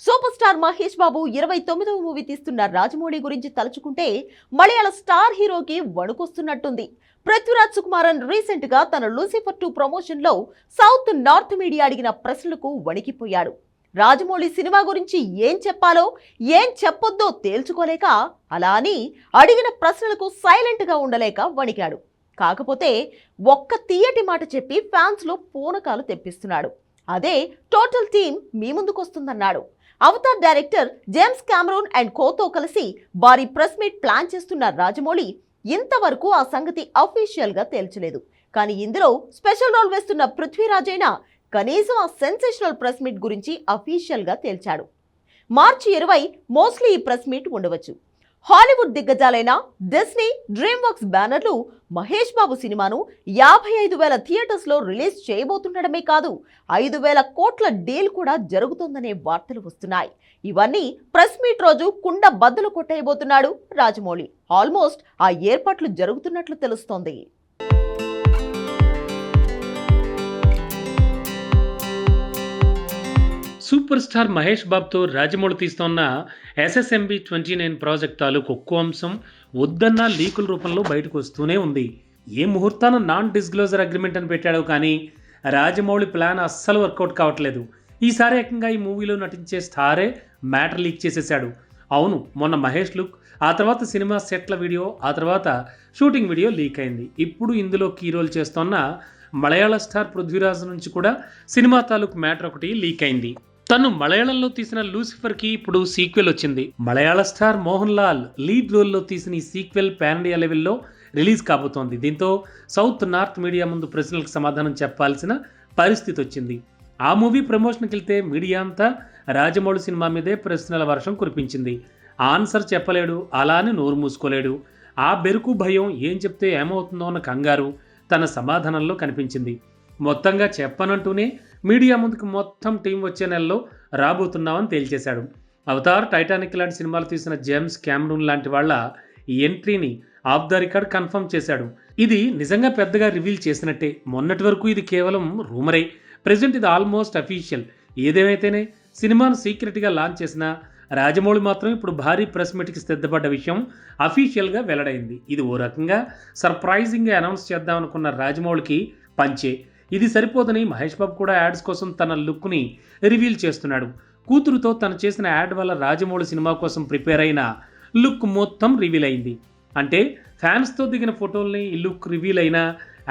Super star Mahesh Babu 29వ movie తీస్తున్న రాజమౌళి గురించి తలుచుకుంటే మలయాళ స్టార్ హీరోకి వణుకొస్తున్నట్టుంది. పృథ్వీరాజ్ సుకుమారన్ రీసెంట్ గా తన లూసిఫర్ 2 ప్రమోషన్ లో సౌత్ నార్త్ మీడియా అడిగిన ప్రశ్నలకు వణికిపోయాడు. రాజమౌళి సినిమా గురించి ఏం చెప్పాలో ఏం చెప్పొద్దో తేల్చుకోలేక అలా అని అడిగిన ప్రశ్నలకు సైలెంట్ గా ఉండలేక వణికాడు. కాకపోతే ఒక్క తీయటి మాట చెప్పి ఫ్యాన్స్ లో పూనకాలు తెప్పిస్తున్నాడు. అదే టోటల్ టీమ్ మీ ముందుకొస్తుందన్నాడు. Avatar director James Cameron and co కలిసి భారీ ప్రెస్ మీట్ ప్లాన్ చేస్తున్న రాజమౌళి ఇంతవరకు ఆ సంగతి అఫీషియల్ గా తేల్చలేదు. కానీ ఇందులో స్పెషల్ రోల్ వేస్తున్న పృథ్వీరాజ్ అయినా కనీసం ఆ సెన్సేషనల్ ప్రెస్ మీట్ గురించి అఫీషియల్ గా తేల్చాడు. మార్చి 20 మోస్ట్లీ ఈ ప్రెస్ మీట్ ఉండవచ్చు. హాలీవుడ్ దిగ్గజాలైన డిస్నీ, డ్రీమ్ వర్క్స్ బ్యానర్లు మహేష్ బాబు సినిమాను 55,000 థియేటర్స్ లో రిలీజ్ చేయబోతుండడమే కాదు 5,000 కోట్ల డీల్ కూడా జరుగుతుందనే వార్తలు వస్తున్నాయి. ఇవన్నీ ప్రెస్ మీట్ రోజు కుండ బద్దలు కొట్టేయబోతున్నాడు రాజమౌళి. ఆల్మోస్ట్ ఆ ఏర్పాట్లు జరుగుతున్నట్లు తెలుస్తోంది. సూపర్ స్టార్ మహేష్ బాబుతో రాజమౌళి తీస్తున్న SSMB 29 ప్రాజెక్ట్ తాలూకు ఒక్కో అంశం వద్దన్న లీకుల రూపంలో బయటకు వస్తూనే ఉంది. ఏ ముహూర్తాన నాన్ డిస్క్లోజర్ అగ్రిమెంట్ అని పెట్టాడో కానీ రాజమౌళి ప్లాన్ అస్సలు వర్కౌట్ కావట్లేదు. ఈసారి ఏకంగా ఈ మూవీలో నటించే స్టారే మ్యాటర్ లీక్ చేసేశాడు. అవును, మొన్న మహేష్ లుక్, ఆ తర్వాత సినిమా సెట్ల వీడియో, ఆ తర్వాత షూటింగ్ వీడియో లీక్ అయింది. ఇప్పుడు ఇందులో కీ రోల్ చేస్తున్న మలయాళ స్టార్ పృథ్వీరాజ్ నుంచి కూడా సినిమా తాలూకు మ్యాటర్ ఒకటి లీక్ అయింది. తను మలయాళంలో తీసిన లూసిఫర్కి ఇప్పుడు సీక్వెల్ వచ్చింది. మలయాళ స్టార్ మోహన్ లాల్ లీడ్ రోల్లో తీసిన ఈ సీక్వెల్ పాన్ ఇండియా లెవెల్లో రిలీజ్ కాబోతోంది. దీంతో సౌత్ నార్త్ మీడియా ముందు ప్రశ్నలకు సమాధానం చెప్పాల్సిన పరిస్థితి వచ్చింది. ఆ మూవీ ప్రమోషన్కి వెళ్తే మీడియా అంతా రాజమౌళి సినిమా మీదే ప్రశ్నల వర్షం కురిపించింది. ఆన్సర్ చెప్పలేడు, అలా అని నోరు మూసుకోలేడు. ఆ బెరుకు భయం, ఏం చెప్తే ఏమవుతుందో అన్న కంగారు తన సమాధానంలో కనిపించింది. మొత్తంగా చెప్పనంటూనే మీడియా ముందుకు మొత్తం టీం వచ్చే నెలలో రాబోతున్నామని తేల్చేశాడు. అవతార్, టైటానిక్ లాంటి సినిమాలు తీసిన జేమ్స్ కెమెరూన్ లాంటి వాళ్ళ ఈ ఎంట్రీని ఆఫ్ ద రికార్డ్ కన్ఫర్మ్ చేశాడు. ఇది నిజంగా పెద్దగా రివీల్ చేసినట్టే. మొన్నటి వరకు ఇది కేవలం రూమరే, ప్రెజెంట్ ఇది ఆల్మోస్ట్ అఫీషియల్. ఏదేమైతేనే సినిమాను సీక్రెట్గా లాంచ్ చేసిన రాజమౌళి మాత్రం ఇప్పుడు భారీ ప్రెస్ మీట్కి సిద్ధపడ్డ విషయం అఫీషియల్గా వెల్లడైంది. ఇది ఓ రకంగా సర్ప్రైజింగ్గా అనౌన్స్ చేద్దామనుకున్న రాజమౌళికి పంచే. ఇది సరిపోదని మహేష్ బాబు కూడా యాడ్స్ కోసం తన లుక్ని రివీల్ చేస్తున్నాడు. కూతురుతో తను చేసిన యాడ్ వల్ల రాజమౌళి సినిమా కోసం ప్రిపేర్ అయిన లుక్ మొత్తం రివీల్ అయింది. అంటే ఫ్యాన్స్తో దిగిన ఫోటోల్ని ఈ లుక్ రివీల్ అయిన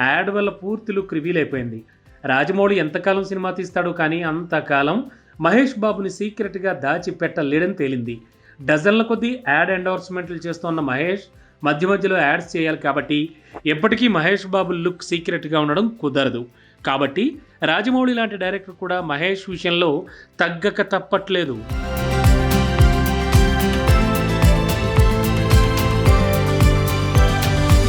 యాడ్ వల్ల పూర్తి లుక్ రివీల్ అయిపోయింది. రాజమౌళి ఎంతకాలం సినిమా తీస్తాడో కానీ అంతకాలం మహేష్ బాబుని సీక్రెట్గా దాచిపెట్టలేడని తేలింది. డజన్ల కొద్దీ యాడ్ ఎండోర్స్మెంట్లు చేస్తున్న మహేష్ మధ్య మధ్యలో యాడ్స్ చేయాలి కాబట్టి ఎప్పటికీ మహేష్ బాబు లుక్ సీక్రెట్గా ఉండడం కుదరదు. కాబట్టి రాజమౌళి లాంటి డైరెక్టర్ కూడా మహేష్ విషయంలో తగ్గక తప్పట్లేదు.